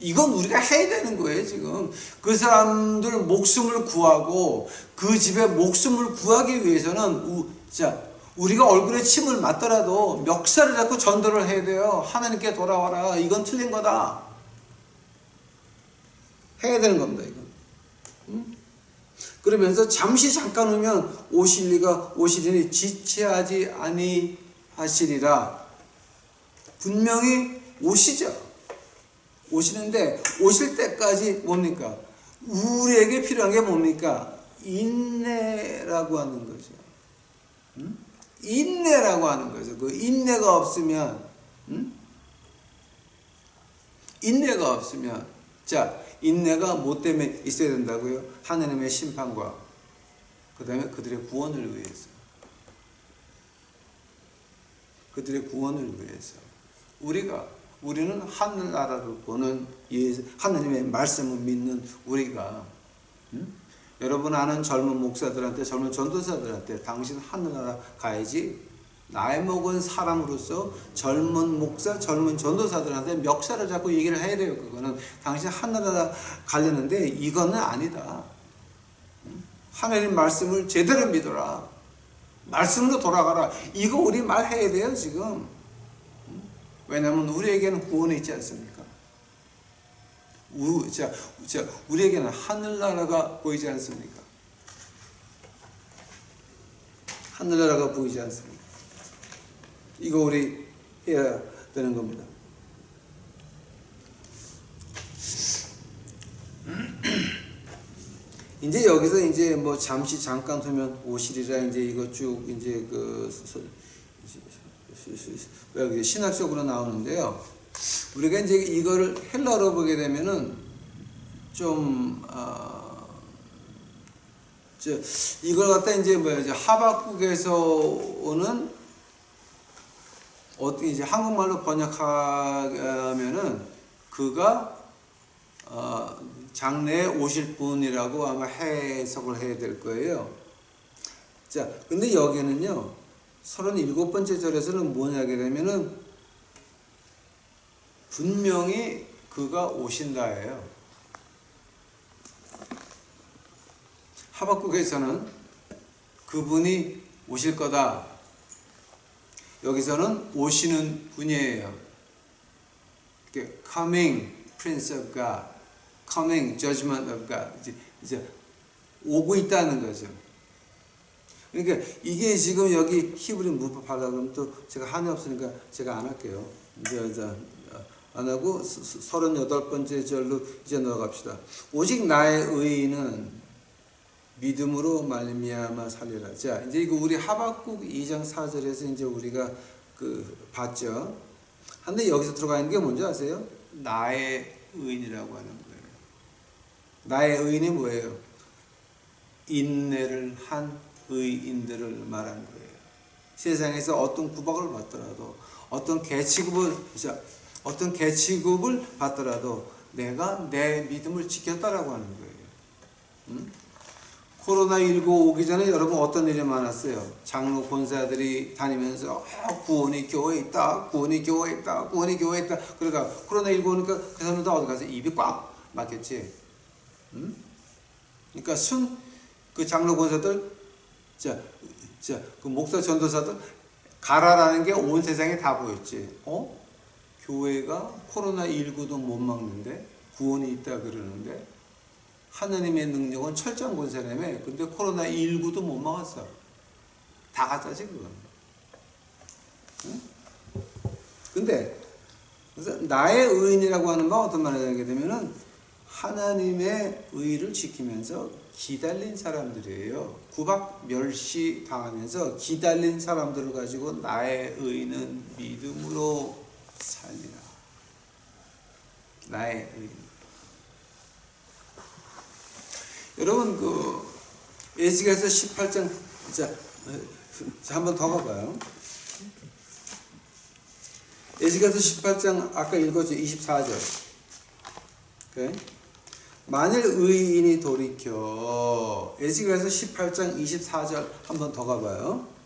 이건 우리가 해야 되는 거예요. 지금 그 사람들 목숨을 구하고 그 집의 목숨을 구하기 위해서는 우리가 얼굴에 침을 맞더라도 멱살을 잡고 전도를 해야 돼요. 하나님께 돌아와라. 이건 틀린 거다. 해야 되는 겁니다. 이건. 그러면서 잠깐 오면 오시리니 지체하지 아니하시리라. 분명히 오시죠. 오시는데 오실 때까지 뭡니까? 우리에게 필요한 게 뭡니까? 인내라고 하는 거죠. 인내라고 하는 거죠. 그 인내가 없으면, 인내가 없으면, 자, 인내가 뭐 때문에 있어야 된다고요? 하나님의 심판과 그 다음에 그들의 구원을 위해서. 그들의 구원을 위해서. 우리는 하늘나라를 보는 하나님의 말씀을 믿는 우리가, 여러분 아는 젊은 목사들한테, 젊은 전도사들한테 당신 하늘나라 가야지, 나이 먹은 사람으로서 젊은 목사, 젊은 전도사들한테 멱살을 잡고 얘기를 해야 돼요. 그거는 당신 하늘나라 가려는데 이거는 아니다. 하나님 말씀을 제대로 믿어라. 말씀으로 돌아가라. 이거 우리 말해야 돼요. 지금. 왜냐하면 우리에게는 구원이 있지 않습니까? 우리에게는 하늘나라가 보이지 않습니까? 하늘나라가 보이지 않습니까? 이거 우리 해야 되는 겁니다. 이제 여기서 이제 뭐 잠깐 두면 오시리라, 이제 이거 쭉 이제 여기 신학적으로 나오는데요. 우리가 이제 이거를 헬라어로 보게 되면은 좀 이걸 갖다 이제 하박국에서 오는 어떻게 이제 한국말로 번역하면은 그가 장래에 오실 분이라고 아마 해석을 해야 될 거예요. 자, 근데 여기는요, 37번째 절에서는 뭐냐 하게 되면은 분명히 그가 오신다예요. 하박국에서는 그분이 오실 거다. 여기서는 오시는 분이에요. Coming Prince of God, Coming Judgment of God. 이제 오고 있다는 거죠. 그러니까 이게 지금 여기 히브리 문법 하려고 하면 또 제가 한이 없으니까 제가 안 할게요. 이제 안 하고 38번째 절로 이제 넘어갑시다. 오직 나의 의인은 믿음으로 말미암아 살리라. 자, 이제 이거 우리 하박국 2장 4절에서 이제 우리가 봤죠. 근데 여기서 들어가 있는 게 뭔지 아세요? 나의 의인이라고 하는 거예요. 나의 의인이 뭐예요? 인내를 한 의인들을 말한 거예요. 세상에서 어떤 구박을 받더라도 어떤 계치급을 받더라도 내가 내 믿음을 지켰다라고 하는 거예요. 코로나19 오기 전에 여러분 어떤 일이 많았어요? 장로 권사들이 다니면서 구원이 교회에 있다, 구원이 교회에 있다, 구원이 교회에 있다. 그러다가 코로나19 오니까 그 사람들 어디 가서 입이 꽉 막혔지. 그러니까 그 장로 권사들, 그 목사 전도사들 가라라는 게 온 세상에 다 보였지. 교회가 코로나19도 못 막는데 구원이 있다 그러는데 하나님의 능력은 철저한 권세라며. 근데 코로나19도 못 막았어. 다 가짜지 그건. 응? 근데 그래서 나의 의인이라고 하는 건 어떤 말을 하게 되면은 하나님의 의를 지키면서 기다린 사람들이에요. 구박 멸시 당하면서 기다린 사람들을 가지고 나의 의인은 믿음으로 살리라. 나의 의인. 여러분 에스겔서 18장 자 한 번 더 가봐요. 에스겔서 18장 아까 읽었죠. 24절. 오케이? 만일 의인이 돌이켜 에스겔서 18장 24절 한 번 더 가봐요.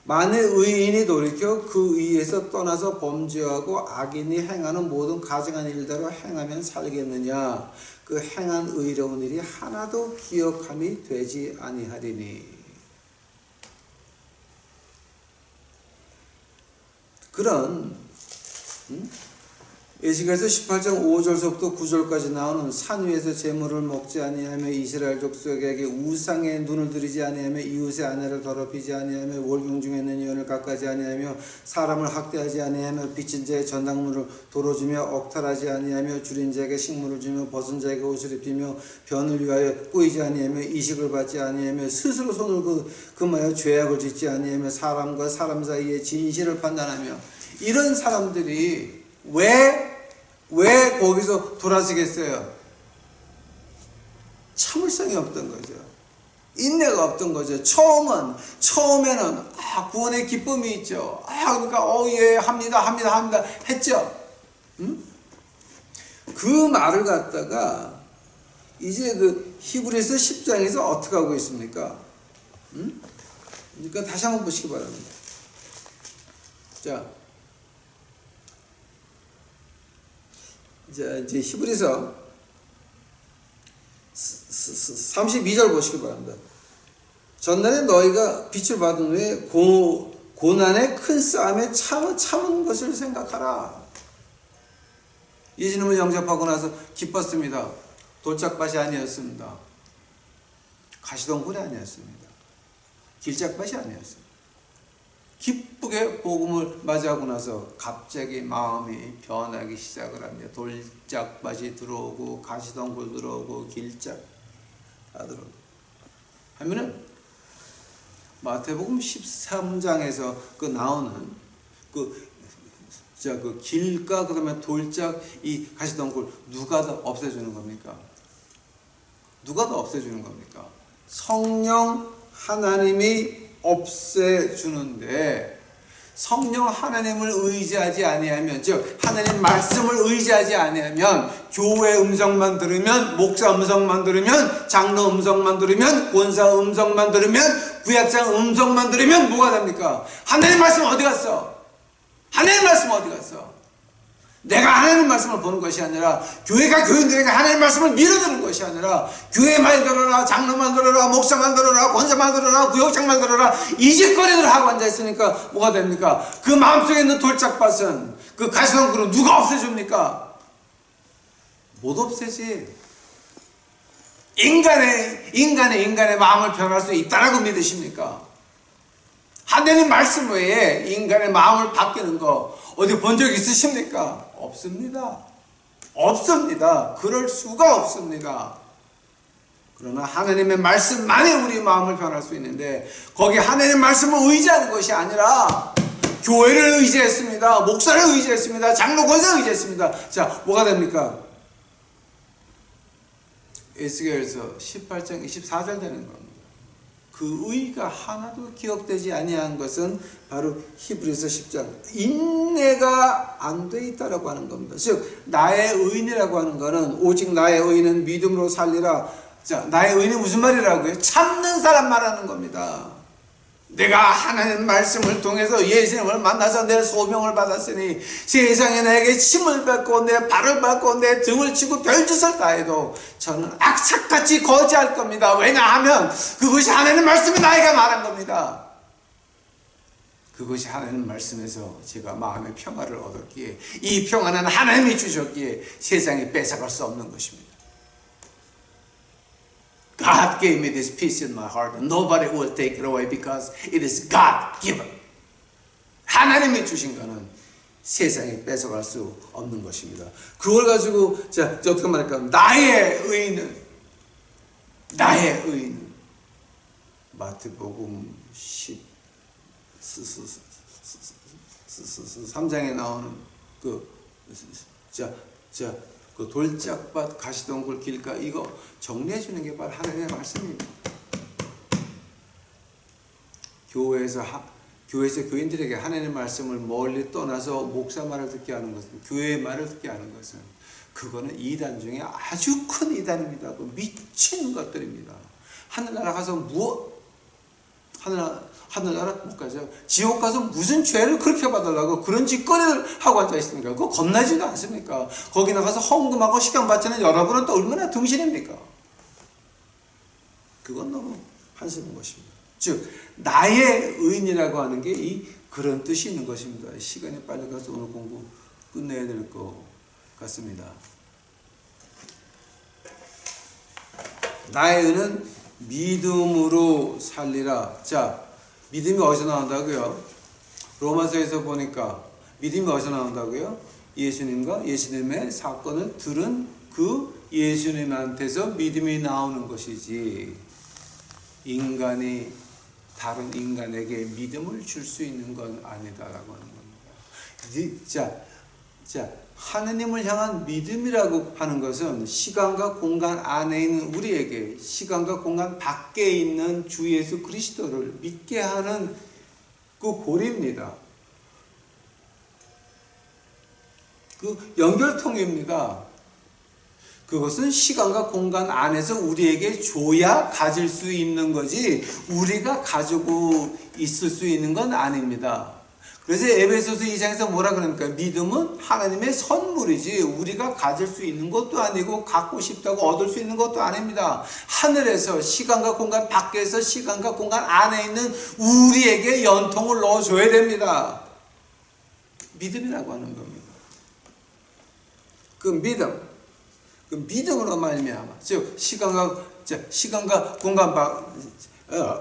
만일 의인이 돌이켜 그 의에서 떠나서 범죄하고 악인이 행하는 모든 가증한 일대로 행하면 살겠느냐. 그 행한 의로운 일이 하나도 기억함이 되지 아니하리니. 그런 에스겔서 18장 5절서부터 9절까지 나오는 산 위에서 재물을 먹지 아니하며 이스라엘 족속에게 우상의 눈을 들이지 아니하며 이웃의 아내를 더럽히지 아니하며 월경 중에 있는 여인을 깎아지 아니하며 사람을 학대하지 아니하며 빚진 자의 전당물을 도로 주며 억탈하지 아니하며 줄인 자에게 식물을 주며 벗은 자에게 옷을 입히며 변을 위하여 꾸이지 아니하며 이식을 받지 아니하며 스스로 손을 금하여 죄악을 짓지 아니하며 사람과 사람 사이에 진실을 판단하며. 이런 사람들이 왜 거기서 돌아서겠어요? 참을성이 없던 거죠. 인내가 없던 거죠. 처음에는 구원의 기쁨이 있죠. 그러니까 예 합니다 했죠. 그 말을 갖다가 이제 히브리서 10장에서 어떻게 하고 있습니까? 그러니까 다시 한번 보시기 바랍니다. 자, 이제 히브리서 32절 보시기 바랍니다. 전날에 너희가 빛을 받은 후에 고난의 큰 싸움에 참은 것을 생각하라. 예수님을 영접하고 나서 기뻤습니다. 돌짝밭이 아니었습니다. 가시덩굴이 아니었습니다. 길짝밭이 아니었습니다. 기쁘게 복음을 맞이하고 나서 갑자기 마음이 변하기 시작을 합니다. 돌짝밭이 들어오고 가시덩굴 들어오고 길짝 다 들어오고 하면은 마태복음 13장에서 나오는 그 길가 그다음에 돌짝 이 가시덩굴 누가 더 없애주는 겁니까? 누가 더 없애주는 겁니까? 성령 하나님이 없애주는데, 성령 하나님을 의지하지 아니하면, 즉 하나님 말씀을 의지하지 아니하면, 교회 음성만 들으면, 목사 음성만 들으면, 장로 음성만 들으면, 권사 음성만 들으면, 구약장 음성만 들으면 뭐가 됩니까? 하나님 말씀 어디 갔어? 하나님 말씀 어디 갔어? 내가 하나님 말씀을 보는 것이 아니라 교회가 교인들에게 하나님 말씀을 밀어주는 것이 아니라 교회 말 들어라, 장로 말 들어라, 목사 말 들어라, 권사 말 들어라, 구역장 말 들어라 이 짓거리를 하고 앉아있으니까 뭐가 됩니까? 그 마음속에 있는 돌짝밭은 그 가시덤불은 누가 없애줍니까? 못 없애지. 인간의 마음을 변할 수 있다라고 믿으십니까? 하나님 말씀 외에 인간의 마음을 바뀌는 거 어디 본 적 있으십니까? 없습니다. 없습니다. 그럴 수가 없습니다. 그러나 하나님의 말씀만이 우리 마음을 변할 수 있는데 거기 하나님의 말씀을 의지하는 것이 아니라 교회를 의지했습니다. 목사를 의지했습니다. 장로 권사를 의지했습니다. 자, 뭐가 됩니까? 에스겔서 18장 24절 되는 겁니다. 그 의가 하나도 기억되지 아니한 것은 바로 히브리서 10장 인내가 안 돼 있다라고 하는 겁니다. 즉 나의 의인이라고 하는 것은 오직 나의 의인은 믿음으로 살리라. 자, 나의 의인이 무슨 말이라고요? 참는 사람 말하는 겁니다. 내가 하나님 말씀을 통해서 예수님을 만나서 내 소명을 받았으니 세상에 내게 침을 뱉고 내 발을 밟고 내 등을 치고 별짓을 다해도 저는 악착같이 거지할 겁니다. 왜냐하면 그것이 하나님 말씀이 나에게 말한 겁니다. 그것이 하나님 말씀에서 제가 마음의 평화를 얻었기에 이 평화는 하나님이 주셨기에 세상이 뺏어갈 수 없는 것입니다. God gave me this peace in my heart and nobody will take it away because it is God given. 하나님이 주신 것은 세상에 뺏어갈 수 없는 것입니다. 그걸 가지고 자 어떻게 말할까? 나의 의인은 마태복음 13장에 나오는 그 돌짝밭 가시덤불 길가 이거 정리해 주는 게 바로 하나님의 말씀입니다. 교회에서 교인들에게 하나님의 말씀을 멀리 떠나서 목사 말을 듣게 하는 것은 교회의 말을 듣게 하는 것은 그거는 이단 중에 아주 큰 이단입니다. 미친 것들입니다. 하늘나라 가서 하늘나라 못 가죠. 지옥 가서 무슨 죄를 그렇게 받으려고 그런 짓거리를 하고 앉아 있습니까? 그거 겁나지도 않습니까? 거기 나가서 헌금하고 시간 바치는 여러분은 또 얼마나 등신입니까? 그건 너무 한심한 것입니다. 즉 나의 의인이라고 하는 게 그런 뜻이 있는 것입니다. 시간이 빨리 가서 오늘 공부 끝내야 될 것 같습니다. 나의 의는 믿음으로 살리라. 자, 믿음이 어디서 나온다고요? 로마서에서 보니까 믿음이 어디서 나온다고요? 예수님의 사건을 들은 그 예수님한테서 믿음이 나오는 것이지 인간이 다른 인간에게 믿음을 줄 수 있는 건 아니다라고 하는 겁니다. 자, 하느님을 향한 믿음이라고 하는 것은 시간과 공간 안에 있는 우리에게 시간과 공간 밖에 있는 주 예수 그리스도를 믿게 하는 그 고리입니다. 그 연결통입니다. 그것은 시간과 공간 안에서 우리에게 줘야 가질 수 있는 거지 우리가 가지고 있을 수 있는 건 아닙니다. 그래서 에베소서 2장에서 뭐라 그러니까 믿음은 하나님의 선물이지 우리가 가질 수 있는 것도 아니고 갖고 싶다고 얻을 수 있는 것도 아닙니다. 하늘에서 시간과 공간 밖에서 시간과 공간 안에 있는 우리에게 연통을 넣어줘야 됩니다. 믿음이라고 하는 겁니다. 그 믿음으로 말미암아 즉 시간과 공간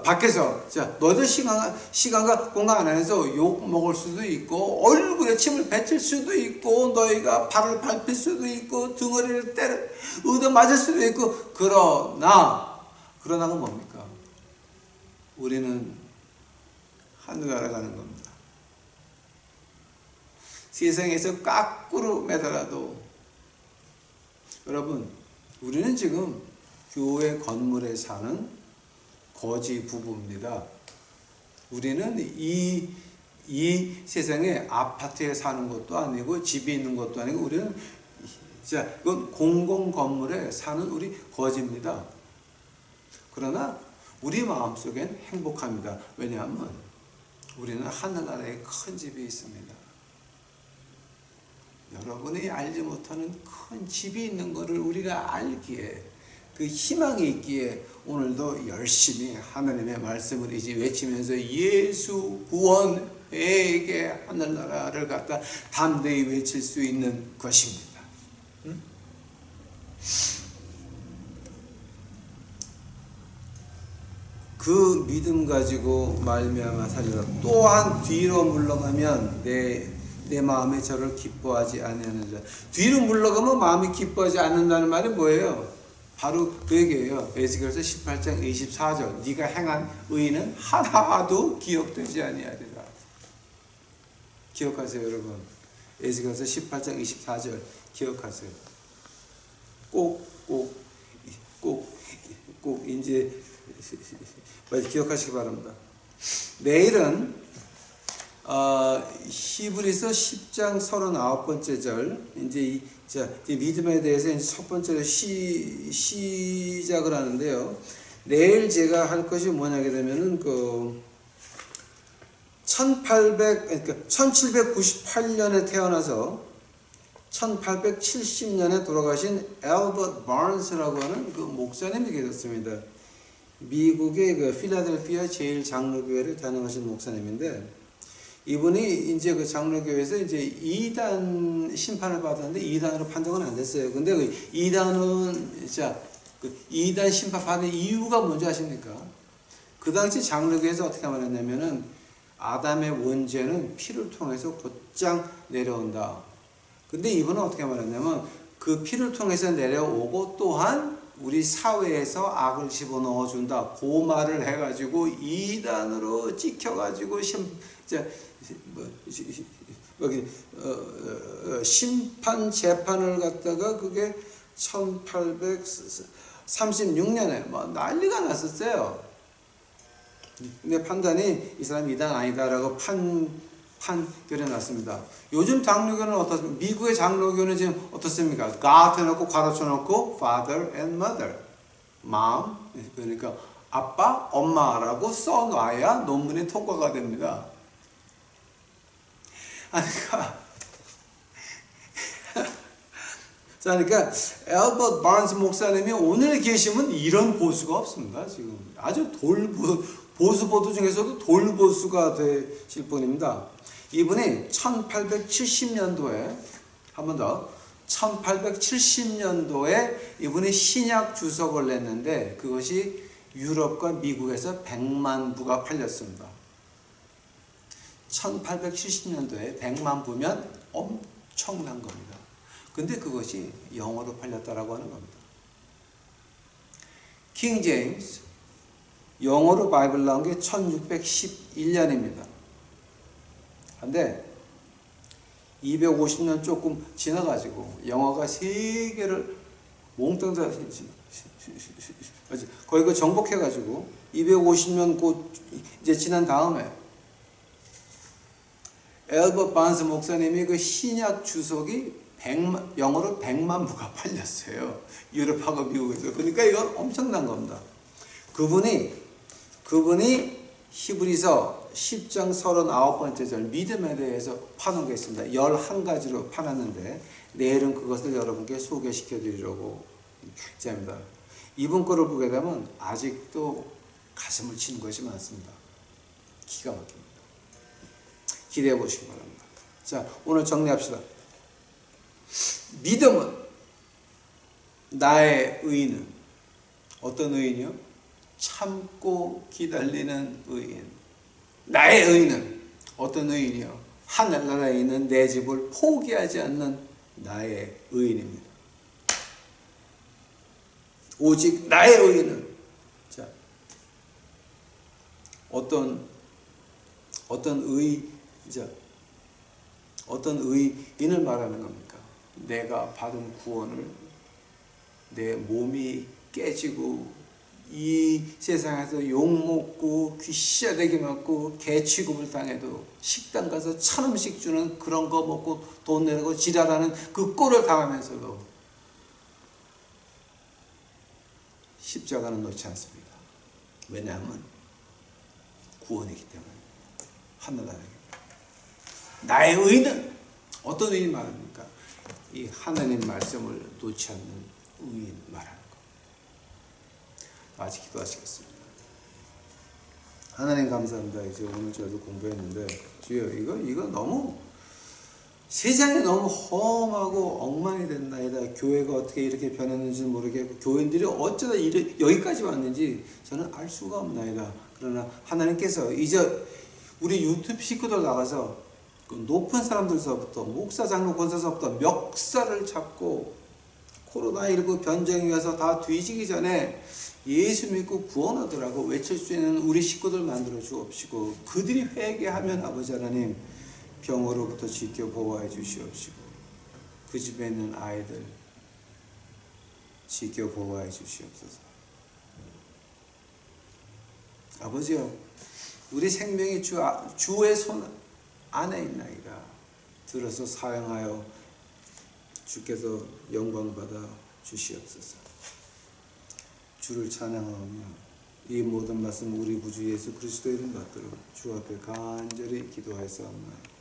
밖에서 너희들 시간과 공간 안에서 욕 먹을 수도 있고 얼굴에 침을 뱉을 수도 있고 너희가 발을 밟힐 수도 있고 등어리를 얻어 맞을 수도 있고 그러나가 뭡니까? 우리는 하늘 날아가는 겁니다. 세상에서 까꾸로 매달아도 여러분 우리는 지금 교회 건물에 사는 거지 부부입니다. 우리는 이 세상에 아파트에 사는 것도 아니고 집이 있는 것도 아니고 우리는 이건 공공 건물에 사는 우리 거지입니다. 그러나 우리 마음속엔 행복합니다. 왜냐하면 우리는 하늘나라에 큰 집이 있습니다. 여러분이 알지 못하는 큰 집이 있는 것을 우리가 알기에, 그 희망이 있기에 오늘도 열심히 하나님의 말씀을 이제 외치면서 예수 구원에게 하늘나라를 갖다 담대히 외칠 수 있는 것입니다. 그 믿음 가지고 말미암아 살리라. 또한 뒤로 물러가면 내 마음에 저를 기뻐하지 아니하느니라. 뒤로 물러가면 마음이 기뻐하지 않는다는 말이 뭐예요? 바로 그 얘기예요. 에스겔서 18장 24절. 네가 행한 의는 하나도 기억되지 아니하리라. 기억하세요, 여러분. 에스겔서 18장 24절 기억하세요. 꼭 이제 기억하시기 바랍니다. 내일은 히브리서 10장 39번째 절, 이제 믿음에 대해서 이제 첫 번째로 시작을 하는데요. 내일 제가 할 것이 뭐냐게 되면은 1798년에 태어나서 1870년에 돌아가신 엘버트 바른스라고 하는 그 목사님이 계셨습니다. 미국의 그 필라델피아 제일 장로교회를 단행하신 목사님인데, 이분이 이제 그 장로교회에서 이제 2단 심판을 받았는데 2단으로 판정은 안 됐어요. 근데 그 2단은 그 2단 심판 받은 이유가 뭔지 아십니까? 그 당시 장로교회에서 어떻게 말했냐면은 아담의 원죄는 피를 통해서 곧장 내려온다. 근데 이분은 어떻게 말했냐면 그 피를 통해서 내려오고 또한 우리 사회에서 악을 집어넣어 준다. 그 말을 해가지고 2단으로 찍혀가지고 심판 재판을 갖다가 그게 1836년에 뭐 난리가 났었어요. 근데 판단이 이 사람이 2단 아니다라고 판결이 났습니다. 요즘 장로교는 어떻습니까? 미국의 장로교는 지금 어떻습니까? God 해놓고 괄호쳐놓고 Father and Mother, Mom, 그러니까 아빠, 엄마라고 써놔야 논문이 통과가 됩니다. 그러니까 엘버트 바른스 목사님이 오늘 계시면 이런 보수가 없습니다. 지금 아주 보수보도 중에서도 돌보수가 되실 분입니다. 이분이 1870년도에 한 번 더 1870년도에 이분이 신약 주석을 냈는데 그것이 유럽과 미국에서 100만 부가 팔렸습니다. 1870년도에 100만 부면 엄청난 겁니다. 근데 그것이 영어로 팔렸다라고 하는 겁니다. 킹 제임스 영어로 바이블 나온 게 1611년입니다. 근데 250년 조금 지나가지고 영어가 세계를 몽땅 다 거의 그 정복해가지고 250년 곧 이제 지난 다음에 엘버트 바른스 목사님이 그 신약 주석이 영어로 100만 부가 팔렸어요. 유럽하고 미국에서. 그러니까 이건 엄청난 겁니다. 그분이 히브리서 10장 39번째 절 믿음에 대해서 파는 게 있습니다. 11가지로 파놨는데 내일은 그것을 여러분께 소개시켜 드리려고 합니다. 이분 거를 보게 되면 아직도 가슴을 치는 것이 많습니다. 기가 막힙니다. 기대해 보시기 바랍니다. 자, 오늘 정리합시다. 믿음은 나의 의인. 어떤 의인이요? 참고 기다리는 의인. 나의 의인은 어떤 의인이요? 하늘나라에 있는 내 집을 포기하지 않는 나의 의인입니다. 오직 나의 의인은 자 어떤 의인을 말하는 겁니까? 내가 받은 구원을 내 몸이 깨지고 이 세상에서 욕먹고 귀시자되게 맞고 개취급을 당해도 식당 가서 1,000원씩 주는 그런 거 먹고 돈 내고 지랄하는 그 꼴을 당하면서도 십자가는 놓지 않습니다. 왜냐하면 구원이기 때문에 하늘나라입니다. 나의 의인은 어떤 의인 말합니까? 이 하나님 말씀을 놓지 않는 의인 말하는 것. 아직 기도하시겠습니다. 하나님 감사합니다. 이제 오늘 저도 공부했는데 주여 이거 너무 세상이 너무 험하고 엉망이 됐나이다. 교회가 어떻게 이렇게 변했는지 모르겠고 교인들이 어쩌다 여기까지 왔는지 저는 알 수가 없나이다. 그러나 하나님께서 이제 우리 유튜브 식구들 나가서 그 높은 사람들서부터 목사, 장로, 권사서부터 멱살을 잡고 코로나19 변정이 와서 다 뒤지기 전에 예수 믿고 구원하더라고 외칠 수 있는 우리 식구들 만들어 주옵시고 그들이 회개하면 아버지 하나님 병으로부터 지켜 보호해 주시옵시고 그 집에 있는 아이들 지켜 보호해 주시옵소서. 아버지요, 우리 생명이 주의 손 안에 있나이다. 들어서 사용하여 주께서 영광 받아 주시옵소서. 주를 찬양하며 이 모든 말씀 우리 구주 예수 그리스도 이름 받들어 주 앞에 간절히 기도하였사옵나이다.